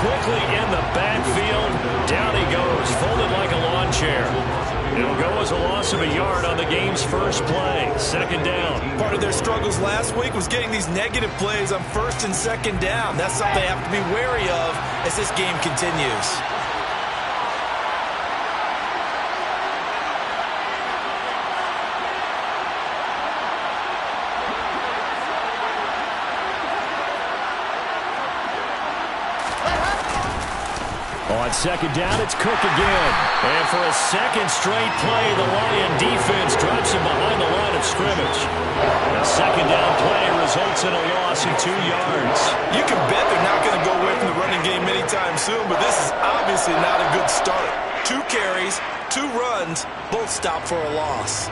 quickly in the backfield. Down he goes, folded like a lawn chair. It'll go as a loss of a yard on the game's first play. Second down. Part of their struggles last week was getting these negative plays on first and second down. That's something they have to be wary of as this game continues. On second down, it's Cook again. And for a second straight play, the Lion defense drops him behind the line of scrimmage. The second down play results in a loss of 2 yards. You can bet they're not going to go away from the running game anytime soon, but this is obviously not a good start. 2 carries, 2 runs, both stopped for a loss.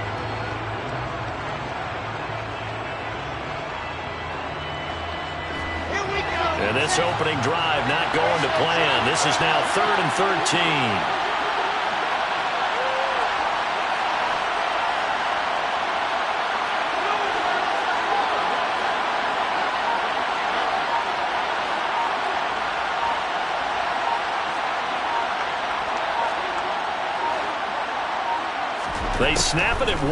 And this opening drive not going to plan. This is now 3rd and 13. They snap it at 1.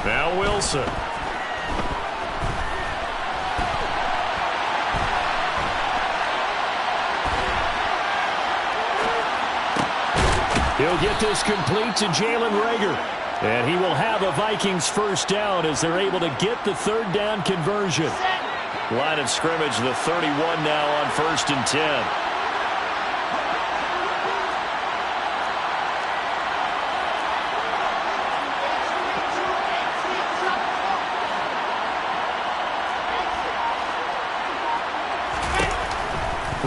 Now Wilson. He'll get this complete to Jalen Reagor. And he will have a Vikings first down as they're able to get the 3rd down conversion. Line of scrimmage, the 31 now on 1st and 10.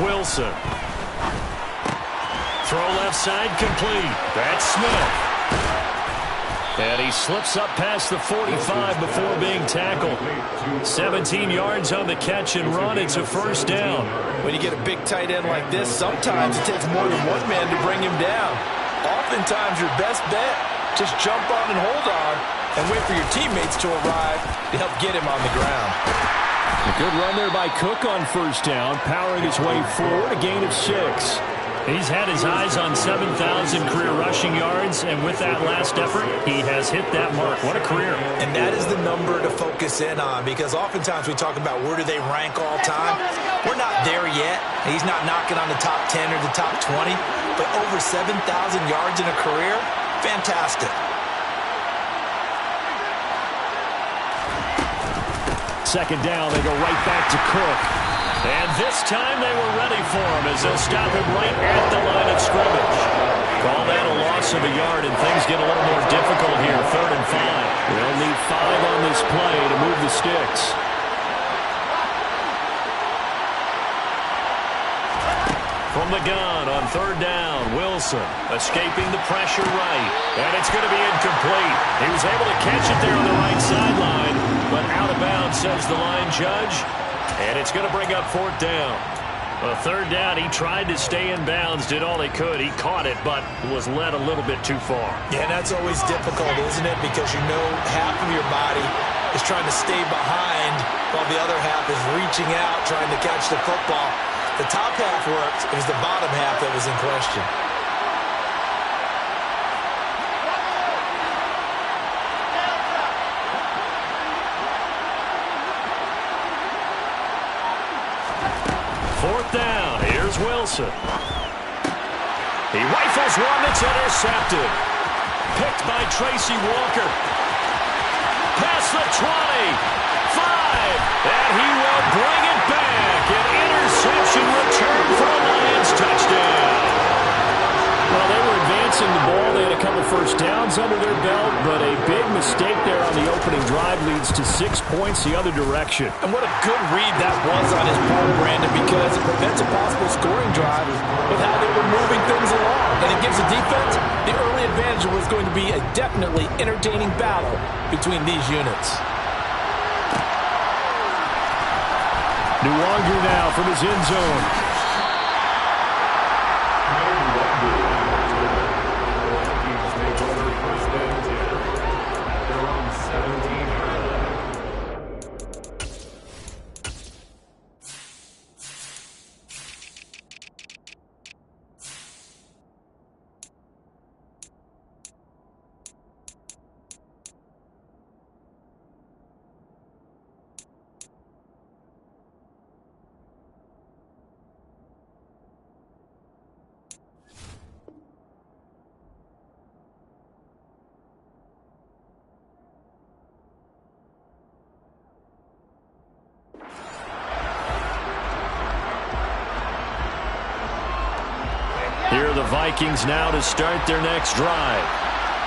Wilson. Throw left side complete. That's Smith. And he slips up past the 45 before being tackled. 17 yards on the catch and run. It's a first down. When you get a big tight end like this, sometimes it takes more than one man to bring him down. Oftentimes your best bet, just jump on and hold on and wait for your teammates to arrive to help get him on the ground. A good run there by Cook on first down, powering his way forward, a gain of 6. He's had his eyes on 7,000 career rushing yards, and with that last effort, he has hit that mark. What a career. And that is the number to focus in on, because oftentimes we talk about where do they rank all time. We're not there yet. He's not knocking on the top 10 or the top 20, but over 7,000 yards in a career, fantastic. Second down, they go right back to Cook. And this time they were ready for him as they'll stop him right at the line of scrimmage. Call that a loss of a yard, and things get a little more difficult here. 3rd and 5. They'll need 5 on this play to move the sticks. From the gun on 3rd down, Wilson escaping the pressure right. And it's going to be incomplete. He was able to catch it there on the right sideline, but out of bounds, says the line judge. And it's going to bring up 4th down. A 3rd down, he tried to stay in bounds, did all he could. He caught it, but was led a little bit too far. Yeah, and that's always difficult, isn't it? Because you know half of your body is trying to stay behind while the other half is reaching out, trying to catch the football. The top half worked. It was the bottom half that was in question. Down. Here's Wilson. He rifles one that's intercepted. Picked by Tracy Walker. Past the 20. 5. And he will bring it back. An interception return for a Lions touchdown. Well, they were advancing the ball. They had a couple first downs under their belt, but a big mistake there on the opening drive leads to 6 points the other direction. And what a good read that was on his part, Brandon, because it prevents a possible scoring drive with how they were moving things along. And it gives the defense the early advantage. Was going to be a definitely entertaining battle between these units. Nwangu now from his end zone. Here are the Vikings now to start their next drive.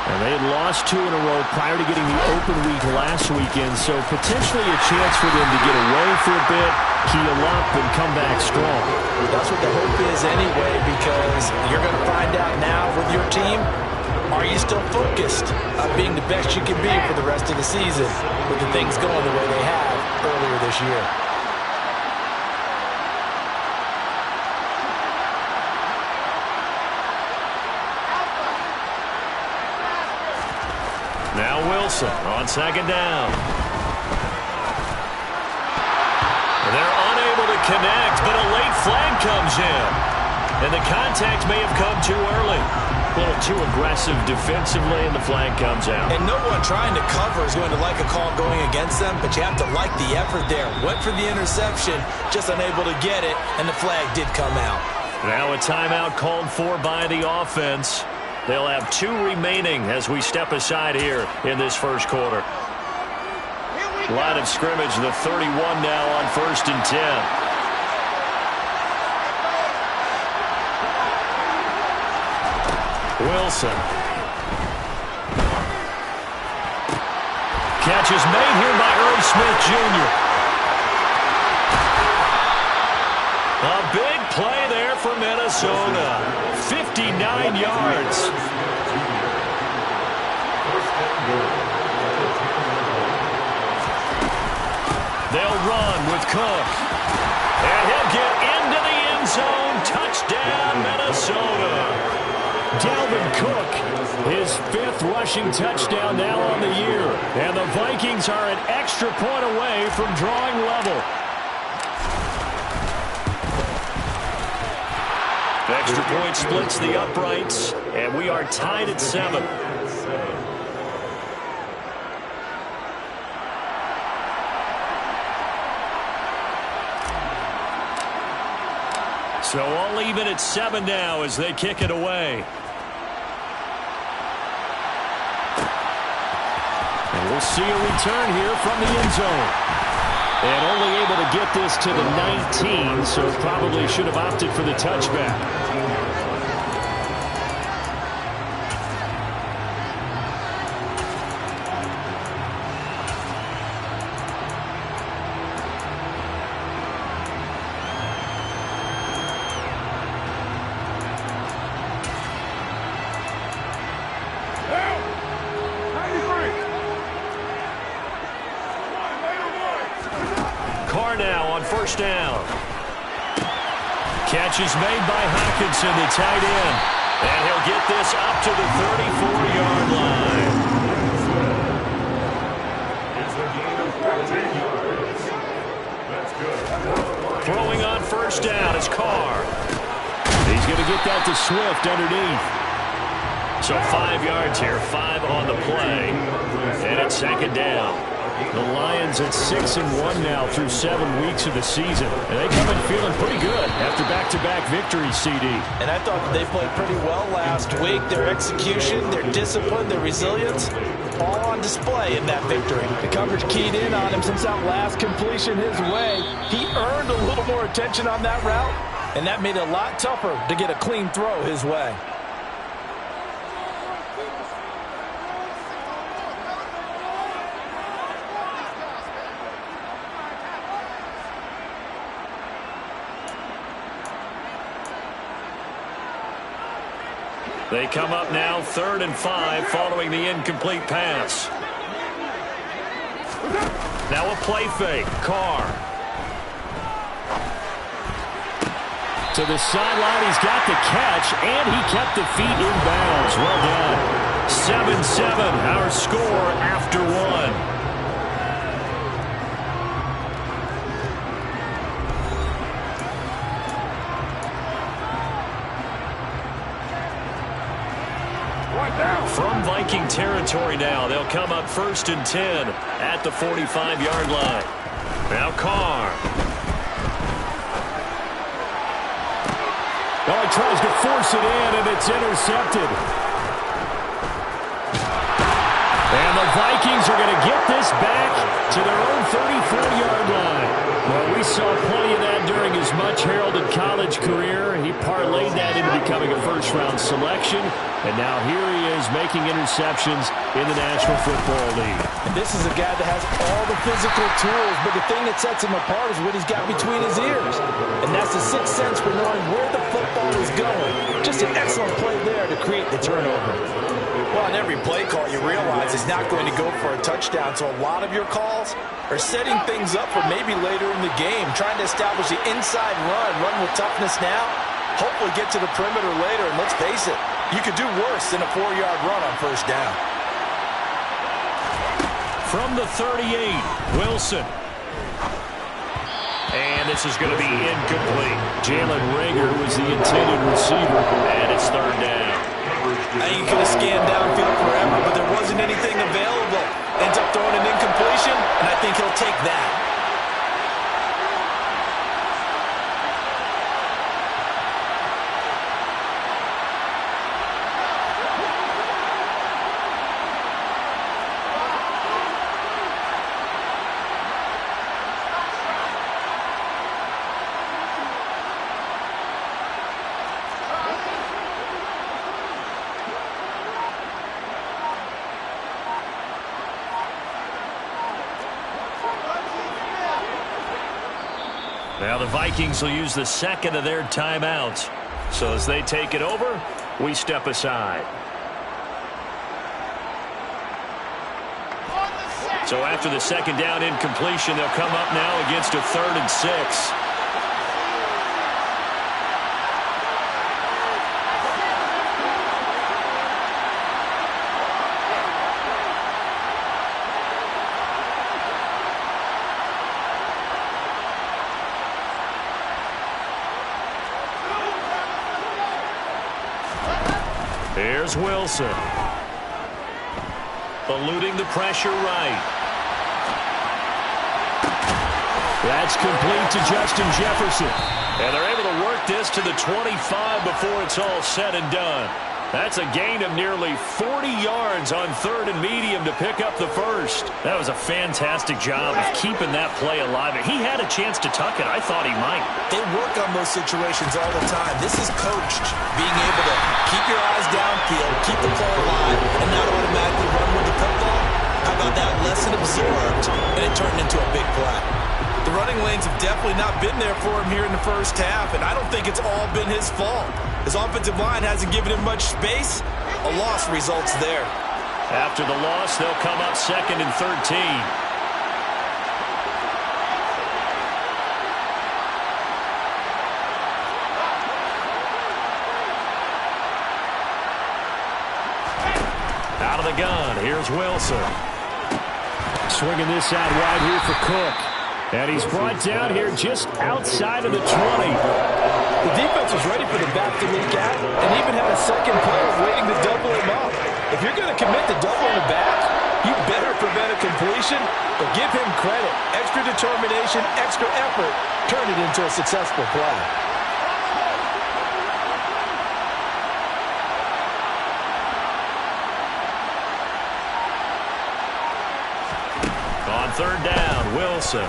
And they had lost 2 in a row prior to getting the open week last weekend, so potentially a chance for them to get away for a bit, heal up, and come back strong. That's what the hope is anyway, because you're going to find out now with your team, are you still focused on being the best you can be for the rest of the season with the things going the way they have earlier this year? Now Wilson on second down. They're unable to connect, but a late flag comes in. And the contact may have come too early. A little too aggressive defensively, and the flag comes out. And no one trying to cover is going to like a call going against them, but you have to like the effort there. Went for the interception, just unable to get it, and the flag did come out. Now a timeout called for by the offense. They'll have 2 remaining as we step aside here in this first quarter. Line of scrimmage, the 31 now on 1st and 10. Wilson. Catch is made here by Irv Smith Jr. A big play there for Minnesota. 59 yards. They'll run with Cook. And he'll get into the end zone. Touchdown, Minnesota. Dalvin Cook, his 5th rushing touchdown now on the year. And the Vikings are an extra point away from drawing level. Extra point splits the uprights, and we are tied at 7. So all even at 7 now as they kick it away. And we'll see a return here from the end zone. And only able to get this to the 19, so probably should have opted for the touchback. First down. Catch is made by Hockenson, the tight end. And he'll get this up to the 34-yard line. Throwing on first down is Carr. He's going to get that to Swift underneath. So 5 yards here, 5 on the play. And it's second down. The Lions at 6-1 now through 7 weeks of the season. And they come in feeling pretty good after back-to-back victories, CD. And I thought they played pretty well last week. Their execution, their discipline, their resilience, all on display in that victory. The coverage keyed in on him since that last completion his way. He earned a little more attention on that route, and that made it a lot tougher to get a clean throw his way. They come up now 3rd and 5 following the incomplete pass. Now a play fake. Carr. To the sideline. He's got the catch, and he kept the feet in bounds. Well done. 7-7, our score after 1. From Viking territory now, they'll come up 1st and 10 at the 45-yard line. Now Carr. Oh, he tries to force it in, and it's intercepted. And the Vikings are going to get this back to their own 34-yard line. Well, we saw plenty of that during his much-heralded college career. He parlayed that into becoming a first-round selection, and now here he is making interceptions in the National Football League. And this is a guy that has all the physical tools, but the thing that sets him apart is what he's got between his ears. And that's the sixth sense for knowing where the football is going. Just an excellent play there to create the turnover. Well, on every play call, you realize he's not going to go for a touchdown, so a lot of your calls are setting things up for maybe later in the game, trying to establish the inside run with toughness now, hopefully get to the perimeter later, and let's face it, you could do worse than a 4-yard run on first down. From the 38, Wilson. And this is going to be incomplete. Jalen Reagor was the intended receiver, and it's third down. I think he could have scanned downfield forever, but there wasn't anything available. Ends up throwing an incompletion, and I think he'll take that. Now the Vikings will use the second of their timeouts. So as they take it over, we step aside. So after the second down incompletion, they'll come up now against a 3rd and 6. Here's Wilson. Eluding the pressure right. That's complete to Justin Jefferson. And they're able to work this to the 25 before it's all said and done. That's a gain of nearly 40 yards on 3rd and medium to pick up the first. That was a fantastic job of keeping that play alive. He had a chance to tuck it. I thought he might. They work on those situations all the time. This is coached, being able to keep your eyes downfield, keep the play alive, and not automatically run with the football. How about that? Lesson absorbed, and it turned into a big play. The running lanes have definitely not been there for him here in the first half, and I don't think it's all been his fault. His offensive line hasn't given him much space. A loss results there. After the loss, they'll come up 2nd and 13. Out of the gun, here's Wilson. Swinging this out wide here for Cook. And he's brought down here just outside of the 20. The defense was ready for the back to leak out and even had a second player waiting to double him up. If you're going to commit to doubling the back, you better prevent a completion, but give him credit. Extra determination, extra effort, turn it into a successful play. On 3rd down, Wilson.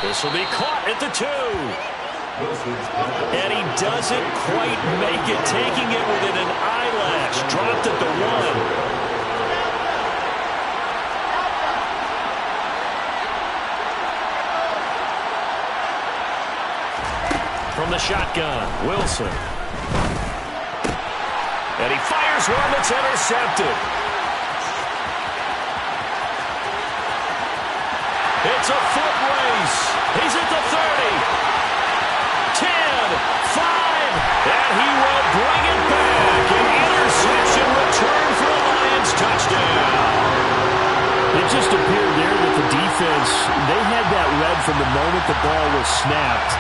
This will be caught at the 2. And he doesn't quite make it, taking it within an eyelash. Dropped at the 1. From the shotgun, Wilson. And he fires one that's intercepted. It's a foot race. He's at the 30. 10, 5, and he will bring it back. An interception return for a Lions touchdown. It just appeared there that the defense, they had that read from the moment the ball was snapped.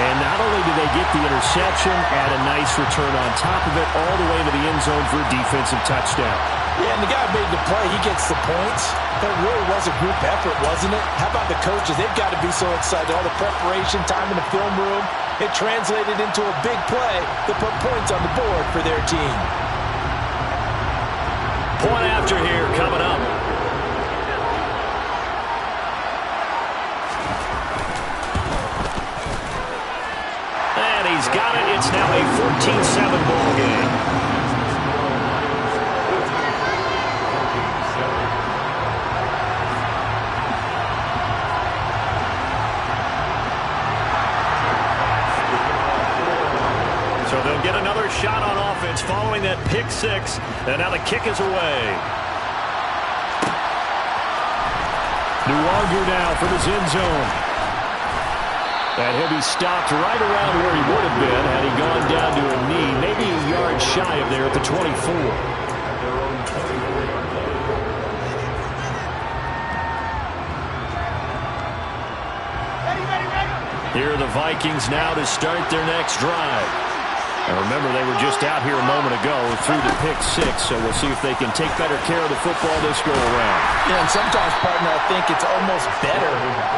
And not only did they get the interception, add a nice return on top of it, all the way to the end zone for a defensive touchdown. Yeah, and the guy made the play. He gets the points. But it really was a group effort, wasn't it? How about the coaches? They've got to be so excited. All the preparation, time in the film room. It translated into a big play that put points on the board for their team. Point after here coming up. got it. It's now a 14-7 ball game. So they'll get another shot on offense following that pick six. And now the kick is away. Nwogu now from his end zone. And he'll be stopped right around where he would have been had he gone down to a knee, maybe a yard shy of there at the 24. Here are the Vikings now to start their next drive. And remember, they were just out here a moment ago through the pick six, so we'll see if they can take better care of the football this go around. Yeah, and sometimes, partner, I think it's almost better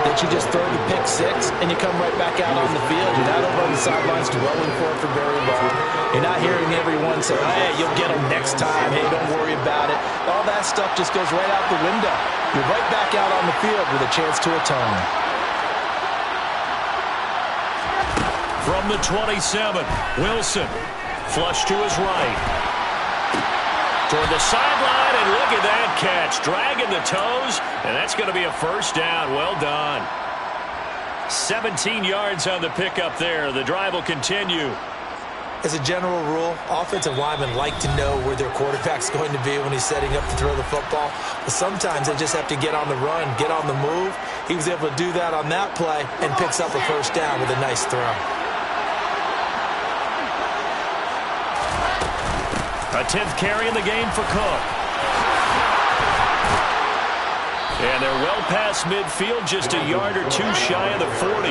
that you just throw the pick six and you come right back out on the field. You're not over on the sidelines dwelling for it for very long. You're not hearing everyone say, hey, you'll get them next time. Hey, don't worry about it. All that stuff just goes right out the window. You're right back out on the field with a chance to atone. From the 27, Wilson, flush to his right. Toward the sideline, and look at that catch. Dragging the toes, and that's going to be a first down. Well done. 17 yards on the pickup there. The drive will continue. As a general rule, offensive linemen like to know where their quarterback's going to be when he's setting up to throw the football. But sometimes they just have to get on the run, get on the move. He was able to do that on that play and picks up a first down with a nice throw. A 10th carry in the game for Cook. And they're well past midfield, just a yard or two shy of the 40.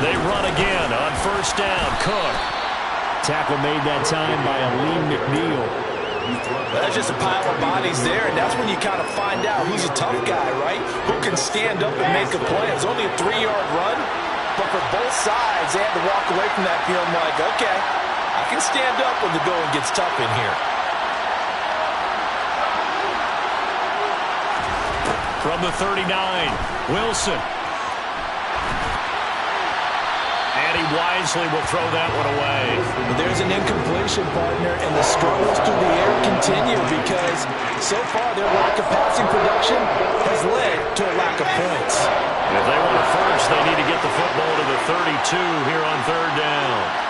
They run again on first down. Cook. Tackle made that time by Aleem McNeil. That's just a pile of bodies there, and that's when you kind of find out who's a tough guy, right? Who can stand up and make a play. It was only a 3-yard run, but for both sides, they had to walk away from that field like, okay, I can stand up when the going gets tough in here. From the 39, Wilson. And he wisely will throw that one away. But there's an incompletion, partner, and the struggles through the air continue because so far their lack of passing production has led to a lack of points. If they want a first, they need to get the football to the 32 here on third down.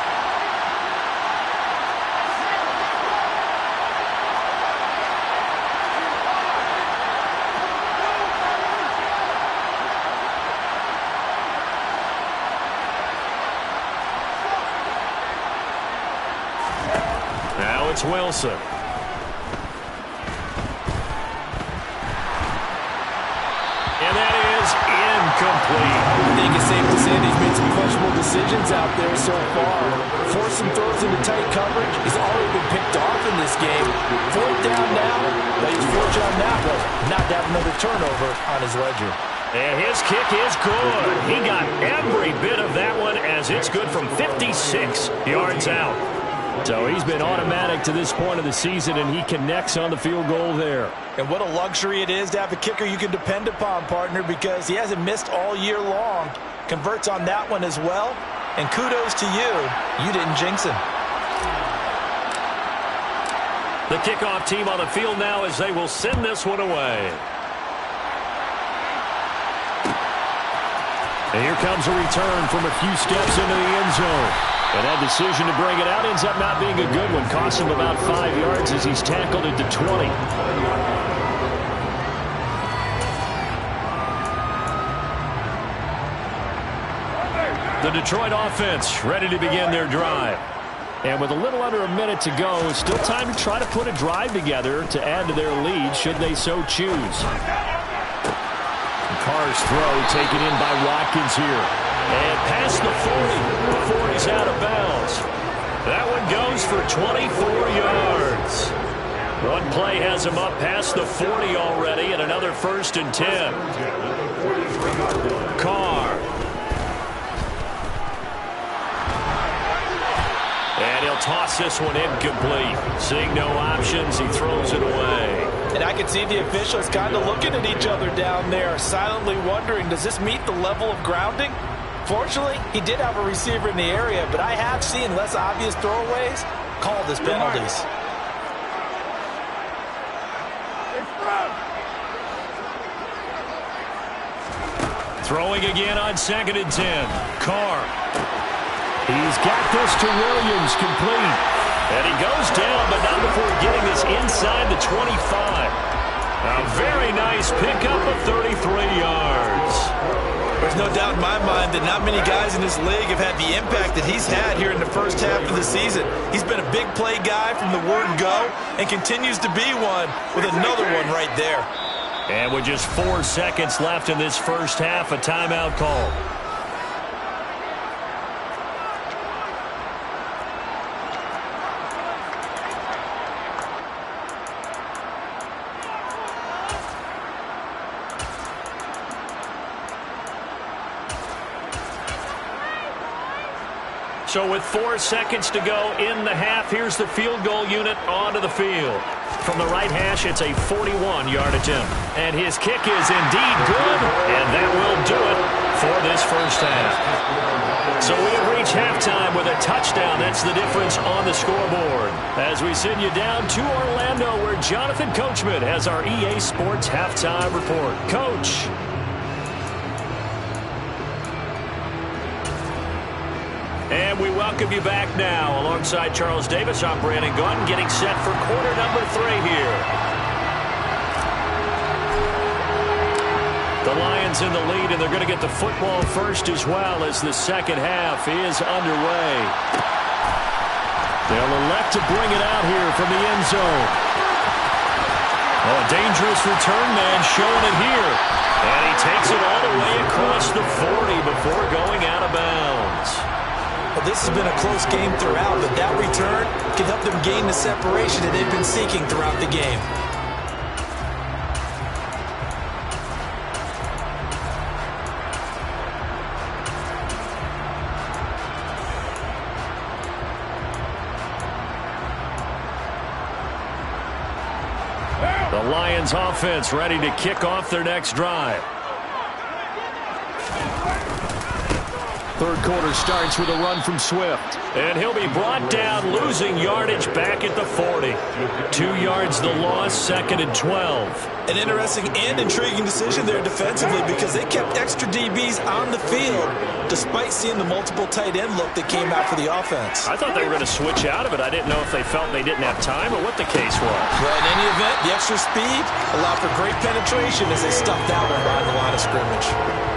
Now it's Wilson. And that is incomplete. I think it's safe to say they've made some questionable decisions out there so far. Forced some throws into tight coverage. He's already been picked off in this game. Fourth down now. But he's fortunate on that one. Not to have another turnover on his ledger. And his kick is good. He got every bit of that one as it's good from 56 yards out. So he's been automatic to this point of the season, and he connects on the field goal there. And what a luxury it is to have a kicker you can depend upon, partner, because he hasn't missed all year long. Converts on that one as well. And kudos to you. You didn't jinx him. The kickoff team on the field now as they will send this one away. And here comes a return from a few steps into the end zone. And that decision to bring it out ends up not being a good one. Cost him about 5 yards as he's tackled at the 20. The Detroit offense ready to begin their drive. And with a little under a minute to go, it's still time to try to put a drive together to add to their lead should they so choose. Carr's throw taken in by Watkins here. And past the 40 before he's out of bounds. That one goes for 24 yards. One play has him up past the 40 already, and another 1st and 10. Carr. And he'll toss this one incomplete. Seeing no options, he throws it away. And I can see the officials kind of looking at each other down there, silently wondering, does this meet the level of grounding? Fortunately, he did have a receiver in the area, but I have seen less obvious throwaways called as penalties. Throwing again on 2nd and 10. Carr. He's got this to Williams, complete. And he goes down, but not before getting this inside the 25. A very nice pickup of 33 yards. There's no doubt in my mind that not many guys in this league have had the impact that he's had here in the first half of the season. He's been a big play guy from the word go and continues to be one with another one right there. And with just 4 seconds left in this first half, a timeout call. So with 4 seconds to go in the half, here's the field goal unit onto the field. From the right hash, it's a 41-yard attempt. And his kick is indeed good, and that will do it for this first half. So we have reached halftime with a touchdown. That's the difference on the scoreboard. As we send you down to Orlando, where Jonathan Coachman has our EA Sports halftime report. Coach. And we welcome you back now. Alongside Charles Davis, I'm Brandon Gunn, getting set for quarter number 3 here. The Lions in the lead, and they're going to get the football first as well as the second half is underway. They'll elect to bring it out here from the end zone. Oh, a dangerous return man showing it here. And he takes it all the way across the 40 before going out of bounds. Well, this has been a close game throughout, but that return can help them gain the separation that they've been seeking throughout the game. The Lions offense ready to kick off their next drive. Third quarter starts with a run from Swift. And he'll be brought down, losing yardage back at the 40. 2 yards the loss, 2nd and 12. An interesting and intriguing decision there defensively because they kept extra DBs on the field despite seeing the multiple tight end look that came out for the offense. I thought they were going to switch out of it. I didn't know if they felt they didn't have time or what the case was. Well, in any event, the extra speed allowed for great penetration as they stuffed that one behind the line of scrimmage.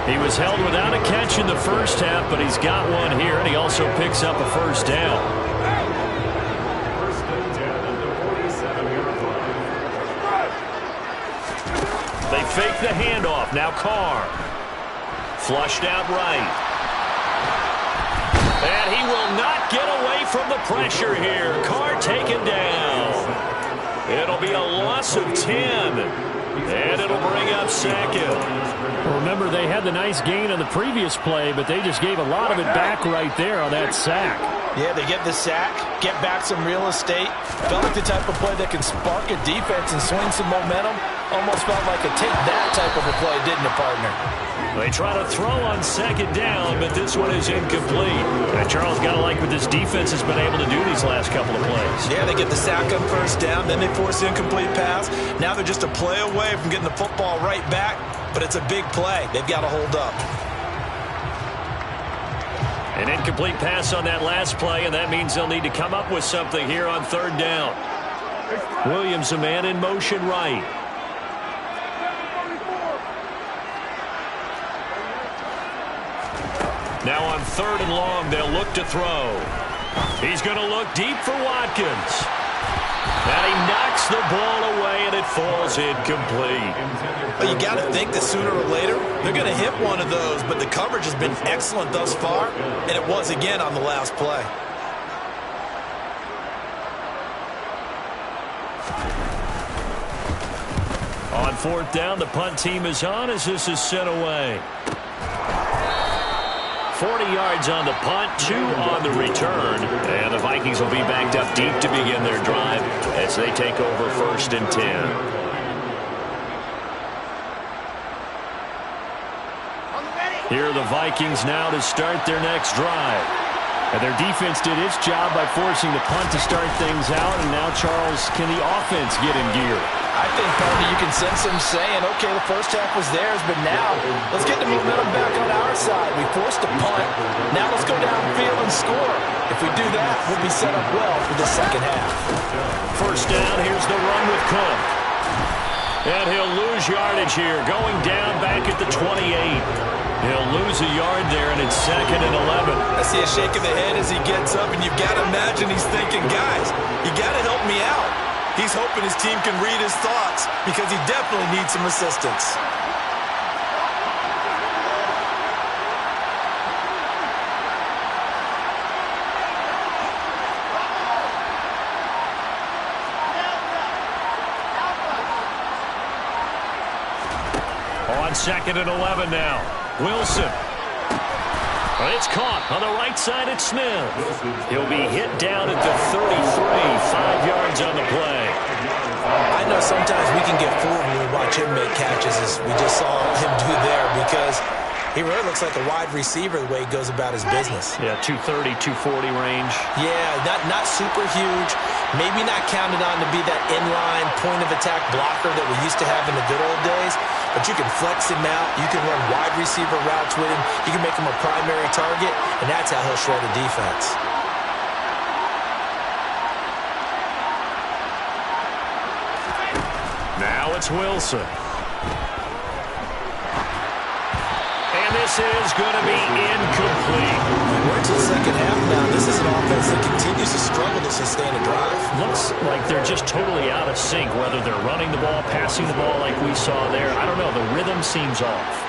He was held without a catch in the first half, but he's got one here, and he also picks up a first down. They fake the handoff. Now Carr. Flushed out right. And he will not get away from the pressure here. Carr taken down. It'll be a loss of 10. And it'll bring up 2nd. Well, remember, they had the nice gain on the previous play, but they just gave a lot of it back right there on that sack. Yeah, they get the sack, get back some real estate. Felt like the type of play that can spark a defense and swing some momentum. Almost felt like a take that type of a play, didn't it, partner? They try to throw on 2nd down, but this one is incomplete. And Charles got to like what this defense has been able to do these last couple of plays. Yeah, they get the sack on first down, then they force the incomplete pass. Now they're just a play away from getting the football right back, but it's a big play. They've got to hold up. An incomplete pass on that last play, and that means they'll need to come up with something here on 3rd down. Williams, a man in motion right. Now on 3rd and long, they'll look to throw. He's going to look deep for Watkins. And he knocks the ball away, and it falls incomplete. Well, you got to think that sooner or later, they're going to hit one of those, but the coverage has been excellent thus far, and it was again on the last play. On 4th down, the punt team is on as this is sent away. 40 yards on the punt, 2 on the return. And the Vikings will be backed up deep to begin their drive as they take over 1st and 10. Here are the Vikings now to start their next drive. And their defense did its job by forcing the punt to start things out, and now, Charles, can the offense get in gear? I think, Tony, you can sense them saying, okay, the first half was theirs, but now let's get the momentum back on our side. We forced a punt. Now let's go downfield and score. If we do that, we'll be set up well for the second half. First down, here's the run with Cook. And he'll lose yardage here, going down back at the 28. He'll lose a yard there, and it's 2nd and 11. I see a shake of the head as he gets up, and you've got to imagine he's thinking, guys, you got to help me out. He's hoping his team can read his thoughts because he definitely needs some assistance. On 2nd and 11 now. Wilson. It's caught on the right side at Smith. He'll be hit down at the 33, 5 yards on the play. I know sometimes we can get fooled when we watch him make catches, as we just saw him do there, because he really looks like a wide receiver the way he goes about his business. Yeah, 230, 240 range. Yeah, not super huge. Maybe not counted on to be that inline point-of-attack blocker that we used to have in the good old days, but you can flex him out. You can run wide receiver routes with him. You can make him a primary target, and that's how he'll shred a defense. Now it's Wilson. And this is going to be incomplete. We're into the second half now. This is an offense that continues to struggle to sustain a drive. Looks like they're just totally out of sync, whether they're running the ball, passing the ball like we saw there. I don't know. The rhythm seems off.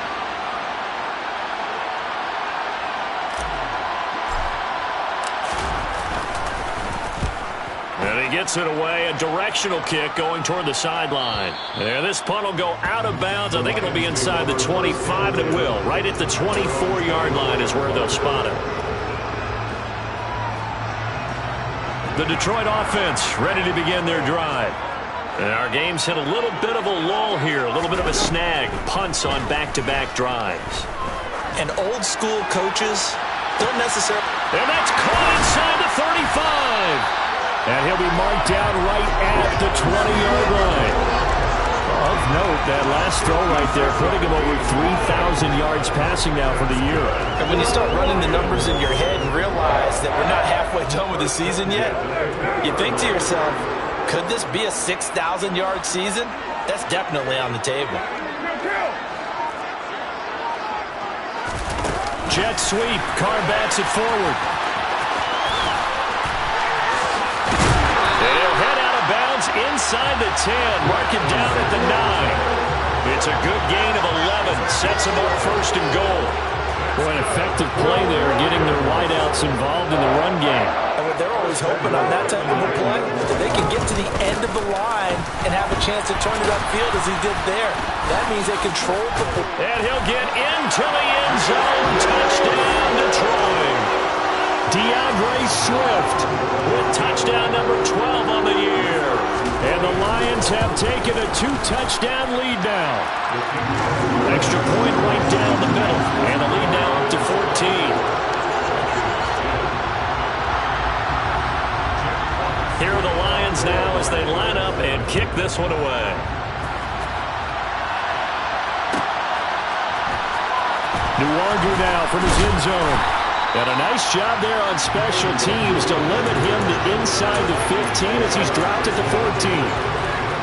And he gets it away, a directional kick going toward the sideline. And this punt will go out of bounds. I think it'll be inside the 25, and it will. Right at the 24-yard line is where they'll spot it. The Detroit offense ready to begin their drive. And our game's hit a little bit of a lull here, a little bit of a snag. Punts on back-to-back drives. And old-school coaches don't necessarily... And that's caught inside the 35. And he'll be marked down right at the 20-yard line. Of note, that last throw right there, putting him over 3,000 yards passing now for the year. And when you start running the numbers in your head and realize that we're not halfway done with the season yet, you think to yourself, could this be a 6,000-yard season? That's definitely on the table. Jet sweep. Carr bats it forward. Inside the 10, mark it down at the 9. It's a good gain of 11, sets them up 1st and goal. Boy, an effective play there, getting their wideouts involved in the run game. And what they're always hoping on that type of a play, that they can get to the end of the line and have a chance to turn it upfield as he did there. That means they control the... And he'll get into the end zone. Touchdown, Detroit. DeAndre Swift with touchdown number 12 on the year. And the Lions have taken a 2-touchdown lead now. Extra point right down the middle. And the lead now up to 14. Here are the Lions now as they line up and kick this one away. Nuardu now from his end zone. And a nice job there on special teams to limit him to inside the 15 as he's dropped at the 14.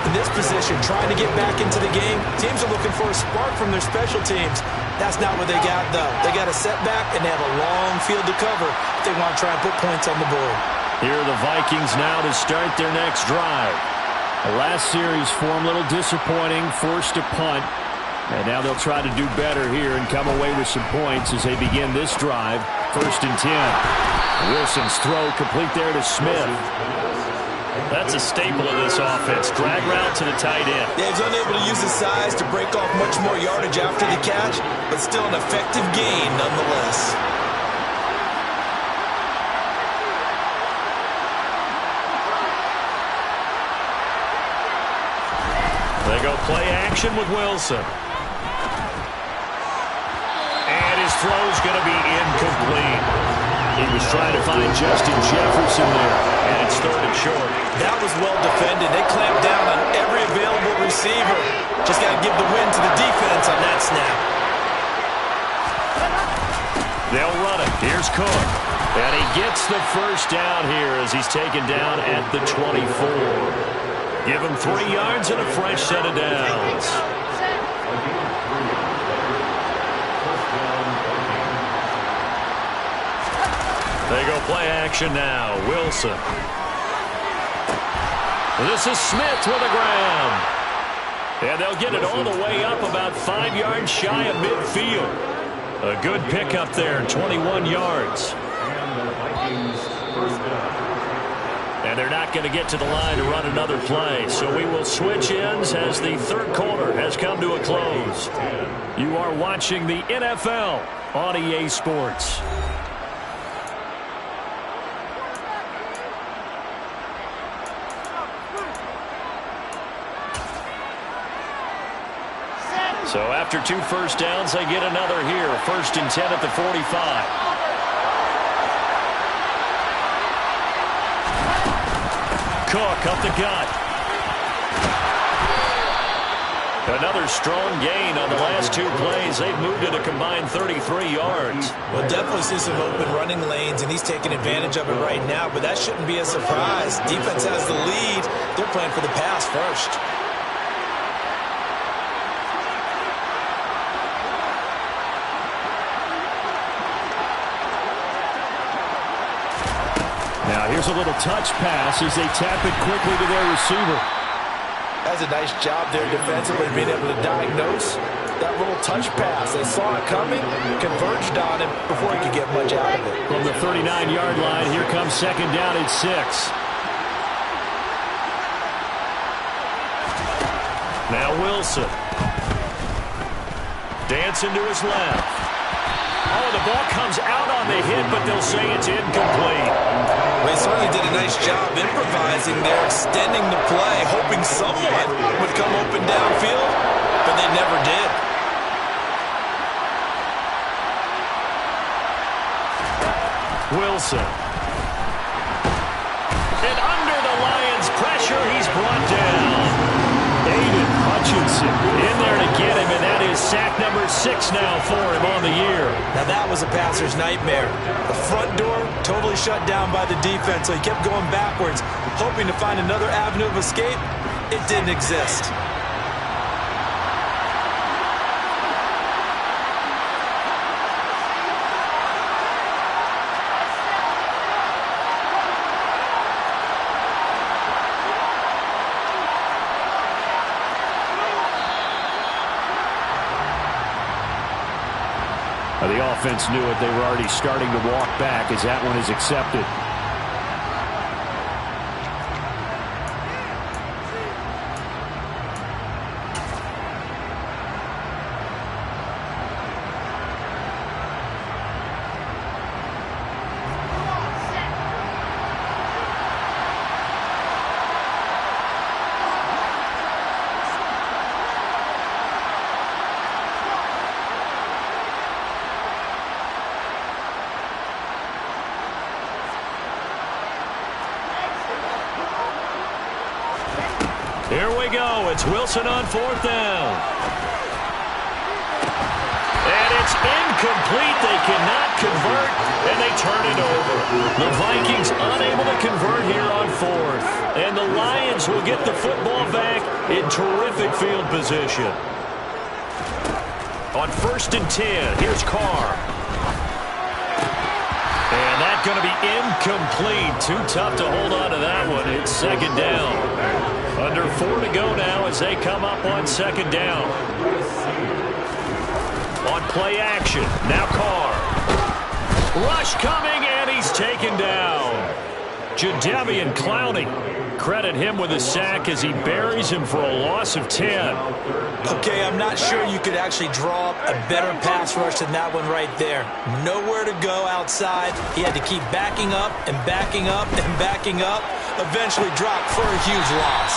In this position, trying to get back into the game, teams are looking for a spark from their special teams. That's not what they got, though. They got a setback, and they have a long field to cover if they want to try and put points on the board. Here are the Vikings now to start their next drive. The last series for them, a little disappointing, forced a punt. And now they'll try to do better here and come away with some points as they begin this drive. 1st and 10. Wilson's throw complete there to Smith. That's a staple of this offense. Drag route to the tight end. Yeah, he's unable to use his size to break off much more yardage after the catch, but still an effective gain nonetheless. They go play action with Wilson. And his throw's going to be incomplete. He was trying to find Justin Jefferson there, and it's third and short. That was well defended. They clamped down on every available receiver. Just got to give the win to the defense on that snap. They'll run it. Here's Cook. And he gets the first down here as he's taken down at the 24. Give him 3 yards and a fresh set of downs. They go play action now. Wilson. This is Smith with a grab. And they'll get it all the way up about 5 yards shy of midfield. A good pickup there, 21 yards. And they're not going to get to the line to run another play. So we will switch ends as the third quarter has come to a close. You are watching the NFL on EA Sports. So after 2 first downs, they get another here. 1st and 10 at the 45. Cook up the gut. Another strong gain on the last 2 plays. They've moved it a combined 33 yards. We'll definitely see some open running lanes, and he's taking advantage of it right now, but that shouldn't be a surprise. Defense has the lead. They're playing for the pass first. Now here's a little touch pass as they tap it quickly to their receiver. That's a nice job there defensively, being able to diagnose that little touch pass. They saw it coming, converged on him before he could get much out of it. From the 39-yard line, here comes 2nd down and 6. Now Wilson. Dancing to his left. Oh, the ball comes out on the hit, but they'll say it's incomplete. Well, he certainly did a nice job improvising there, extending the play, hoping someone would come open downfield, but they never did. Wilson. And under the Lions' pressure, he's brought down. Aiden Hutchinson in there to get him, and that is sack number 6 now for him on the year. Now that was a passer's nightmare. The front door totally shut down by the defense, so he kept going backwards, hoping to find another avenue of escape. It didn't exist. The offense knew it. They were already starting to walk back as that one is accepted. Here we go. It's Wilson on 4th down. And it's incomplete. They cannot convert, and they turn it over. The Vikings unable to convert here on 4th. And the Lions will get the football back in terrific field position. On 1st and 10, here's Carr. And that's going to be incomplete. Too tough to hold on to that one. It's 2nd down. Under 4 to go now as they come up on 2nd down. On play action, now Carr. Rush coming, and he's taken down. Jadeveon Clowney. Credit him with a sack as he buries him for a loss of 10. Okay, I'm not sure you could actually draw up a better pass rush than that one right there. Nowhere to go outside. He had to keep backing up and backing up and backing up. Eventually dropped for a huge loss.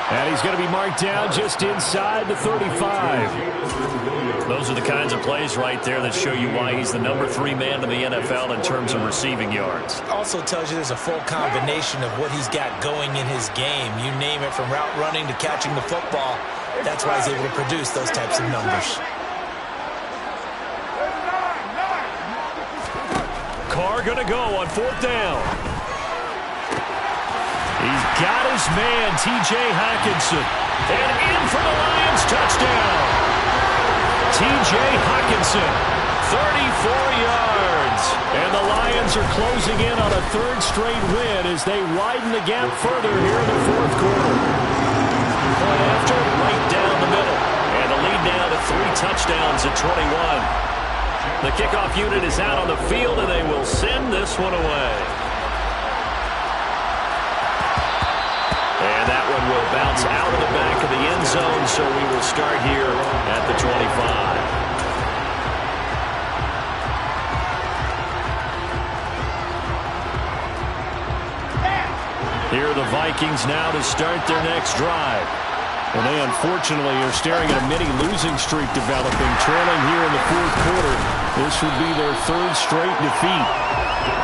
And he's going to be marked down just inside the 35. Those are the kinds of plays right there that show you why he's the number 3 man in the NFL in terms of receiving yards. Also tells you there's a full combination of what he's got going in his game. You name it, from route running to catching the football. That's why he's able to produce those types of numbers. Carr going to go on 4th down. He's got his man, T.J. Hockenson. And in for the Lions, touchdown. T.J. Hockenson, 34 yards. And the Lions are closing in on a 3rd straight win as they widen the gap further here in the 4th quarter. Point after, right down the middle. And the lead now to 3 touchdowns at 21. The kickoff unit is out on the field, and they will send this one away. And that one will bounce out of the back of the end zone, so we will start here at the 25. Here are the Vikings now to start their next drive. And they unfortunately are staring at a mini losing streak developing, trailing here in the 4th quarter. This would be their 3rd straight defeat.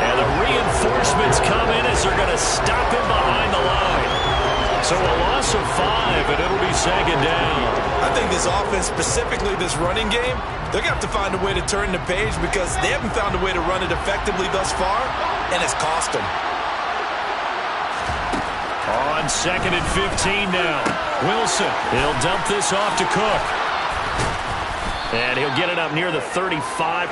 And the reinforcements come in as they're going to stop him behind the line. So a loss of 5, and it'll be 2nd down. I think this offense, specifically this running game, they're going to have to find a way to turn the page because they haven't found a way to run it effectively thus far, and it's cost them. On 2nd and 15 now. Wilson, he'll dump this off to Cook. And he'll get it up near the 35,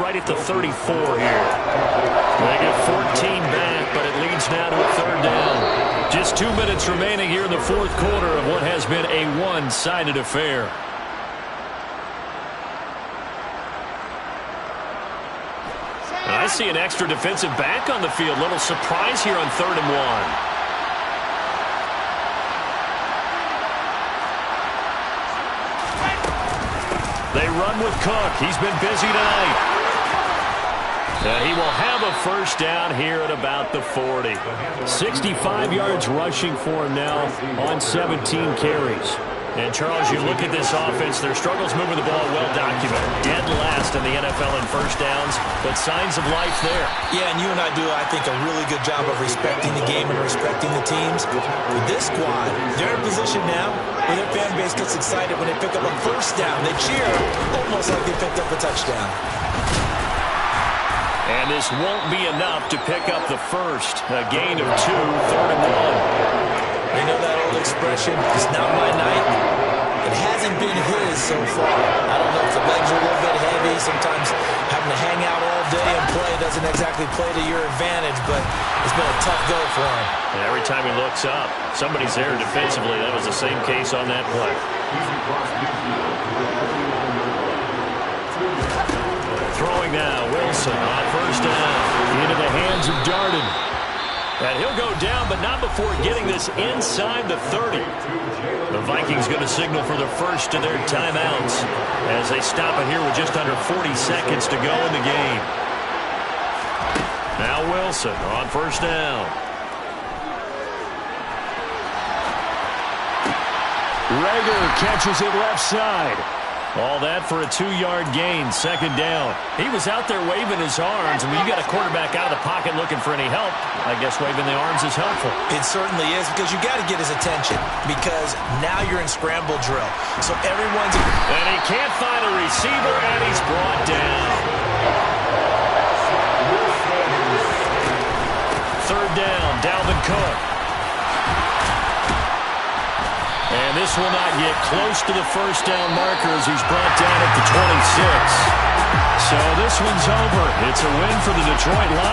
right at the 34 here. They get 14 back, but it leads now to a 3rd down. Just 2 minutes remaining here in the 4th quarter of what has been a one-sided affair. I see an extra defensive back on the field. Little surprise here on 3rd and 1. They run with Cook. He's been busy tonight. He will have a 1st down here at about the 40. 65 yards rushing for him now on 17 carries. And, Charles, you look at this offense, their struggles moving the ball well documented. Dead last in the NFL in 1st downs, but signs of life there. Yeah, and you and I do, I think, a really good job of respecting the game and respecting the teams. With this squad, they're in position now where their fan base gets excited when they pick up a 1st down. They cheer almost like they picked up a touchdown. And this won't be enough to pick up the 1st. A gain of 2, 3rd and 1. You know that old expression, it's not my night? It hasn't been his so far. I don't know if the legs are a little bit heavy. Sometimes having to hang out all day and play doesn't exactly play to your advantage, but it's been a tough go for him. And every time he looks up, somebody's there defensively. That was the same case on that play. Throwing now, Wilson on 1st down. Into the hands of Darden. And he'll go down, but not before getting this inside the 30. The Vikings going to signal for the 1st of their timeouts as they stop it here with just under 40 seconds to go in the game. Now Wilson on 1st down. Rager catches it left side. All that for a 2-yard gain, 2nd down. He was out there waving his arms, and when you got a quarterback out of the pocket looking for any help, I guess waving the arms is helpful. It certainly is, because you got to get his attention, because now you're in scramble drill. So everyone's... And he can't find a receiver, and he's brought down. 3rd down, Dalvin Cook. And this will not get close to the 1st down marker as he's brought down at the 26. So this one's over. It's a win for the Detroit Lions.